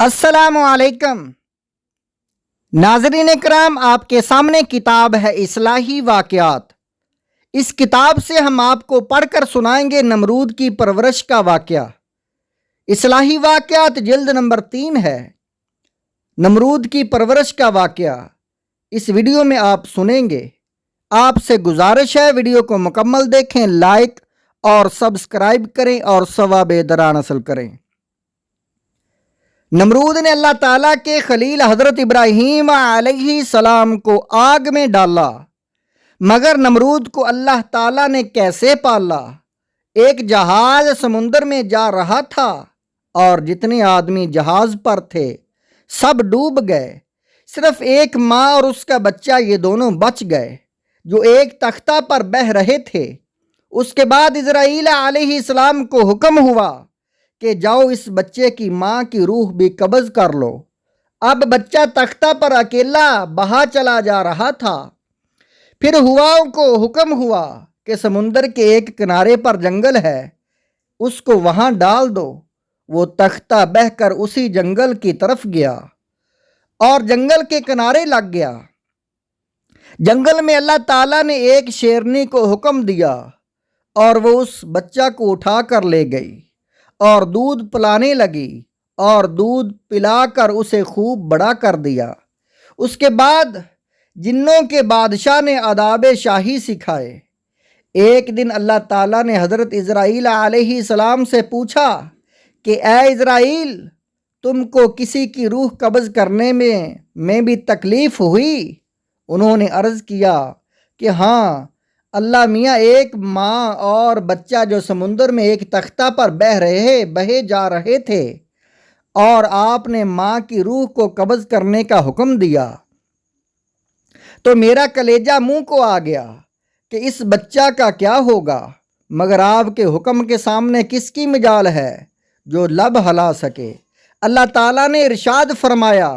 السلام علیکم ناظرین کرام، آپ کے سامنے کتاب ہے اصلاحی واقعات۔ اس کتاب سے ہم آپ کو پڑھ کر سنائیں گے نمرود کی پرورش کا واقعہ۔ اصلاحی واقعات جلد نمبر 3 ہے، نمرود کی پرورش کا واقعہ۔ اس ویڈیو میں آپ سنیں گے۔ آپ سے گزارش ہے ویڈیو کو مکمل دیکھیں، لائک اور سبسکرائب کریں اور ثواب دران حاصل کریں۔ نمرود نے اللہ تعالیٰ کے خلیل حضرت ابراہیم علیہ السلام کو آگ میں ڈالا، مگر نمرود کو اللہ تعالیٰ نے کیسے پالا؟ ایک جہاز سمندر میں جا رہا تھا اور جتنے آدمی جہاز پر تھے سب ڈوب گئے، صرف ایک ماں اور اس کا بچہ، یہ دونوں بچ گئے جو ایک تختہ پر بہہ رہے تھے۔ اس کے بعد اسرائیل علیہ السلام کو حکم ہوا کہ جاؤ اس بچے کی ماں کی روح بھی قبض کر لو۔ اب بچہ تختہ پر اکیلا بہا چلا جا رہا تھا۔ پھر ہواؤں کو حکم ہوا کہ سمندر کے ایک کنارے پر جنگل ہے، اس کو وہاں ڈال دو۔ وہ تختہ بہہ کر اسی جنگل کی طرف گیا اور جنگل کے کنارے لگ گیا۔ جنگل میں اللہ تعالیٰ نے ایک شیرنی کو حکم دیا اور وہ اس بچہ کو اٹھا کر لے گئی اور دودھ پلانے لگی اور دودھ پلا کر اسے خوب بڑا کر دیا۔ اس کے بعد جنوں کے بادشاہ نے آداب شاہی سکھائے۔ ایک دن اللہ تعالیٰ نے حضرت اسرائیل علیہ السلام سے پوچھا کہ اے اسرائیل، تم کو کسی کی روح قبض کرنے میں بھی تکلیف ہوئی؟ انہوں نے عرض کیا کہ ہاں اللہ میاں، ایک ماں اور بچہ جو سمندر میں ایک تختہ پر بہے جا رہے تھے اور آپ نے ماں کی روح کو قبض کرنے کا حکم دیا تو میرا کلیجہ منہ کو آ گیا کہ اس بچہ کا کیا ہوگا، مگر آپ کے حکم کے سامنے کس کی مجال ہے جو لب ہلا سکے؟ اللہ تعالیٰ نے ارشاد فرمایا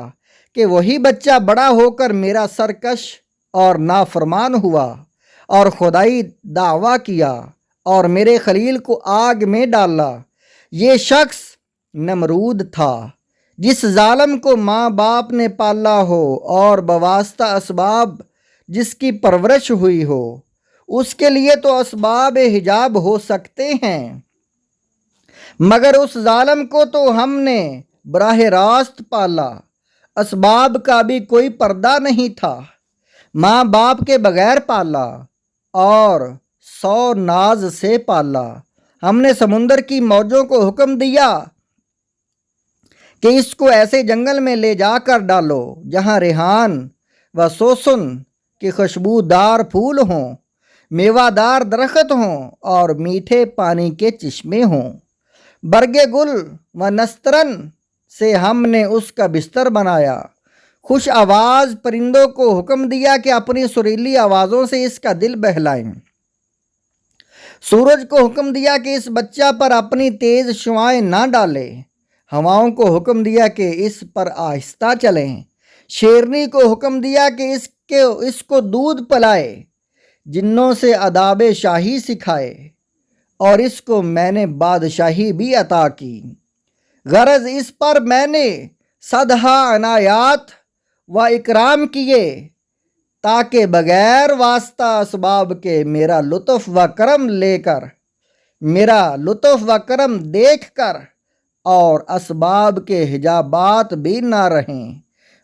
کہ وہی بچہ بڑا ہو کر میرا سرکش اور نافرمان ہوا اور خدائی دعویٰ کیا اور میرے خلیل کو آگ میں ڈالا۔ یہ شخص نمرود تھا، جس ظالم کو ماں باپ نے پالا ہو اور بواسطہ اسباب جس کی پرورش ہوئی ہو، اس کے لیے تو اسباب حجاب ہو سکتے ہیں، مگر اس ظالم کو تو ہم نے براہ راست پالا، اسباب کا بھی کوئی پردہ نہیں تھا، ماں باپ کے بغیر پالا اور 100 ناز سے پالا۔ ہم نے سمندر کی موجوں کو حکم دیا کہ اس کو ایسے جنگل میں لے جا کر ڈالو جہاں ریحان و سوسن کے خوشبودار پھول ہوں، میوہ دار درخت ہوں اور میٹھے پانی کے چشمے ہوں۔ برگ گل و نسترن سے ہم نے اس کا بستر بنایا۔ خوش آواز پرندوں کو حکم دیا کہ اپنی سریلی آوازوں سے اس کا دل بہلائیں۔ سورج کو حکم دیا کہ اس بچہ پر اپنی تیز شعاعیں نہ ڈالے۔ ہواؤں کو حکم دیا کہ اس پر آہستہ چلیں۔ شیرنی کو حکم دیا کہ اس کو دودھ پلائے۔ جنوں سے آداب شاہی سکھائے اور اس کو میں نے بادشاہی بھی عطا کی۔ غرض اس پر میں نے صدہا عنایات و اکرام کیے تاکہ بغیر واسطہ اسباب کے میرا لطف و کرم دیکھ کر اور اسباب کے حجابات بھی نہ رہیں،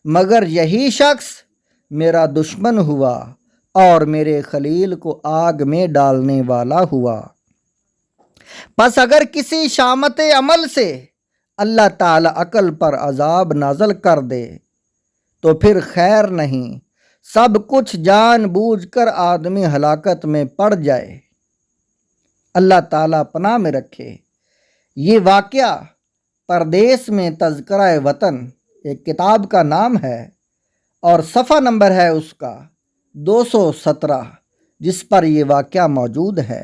مگر یہی شخص میرا دشمن ہوا اور میرے خلیل کو آگ میں ڈالنے والا ہوا۔ پس اگر کسی شامت عمل سے اللہ تعالیٰ عقل پر عذاب نازل کر دے تو پھر خیر نہیں، سب کچھ جان بوجھ کر آدمی ہلاکت میں پڑ جائے۔ اللہ تعالیٰ پناہ میں رکھے۔ یہ واقعہ پردیس میں تذکرہ وطن ایک کتاب کا نام ہے اور صفحہ نمبر ہے اس کا 217، جس پر یہ واقعہ موجود ہے۔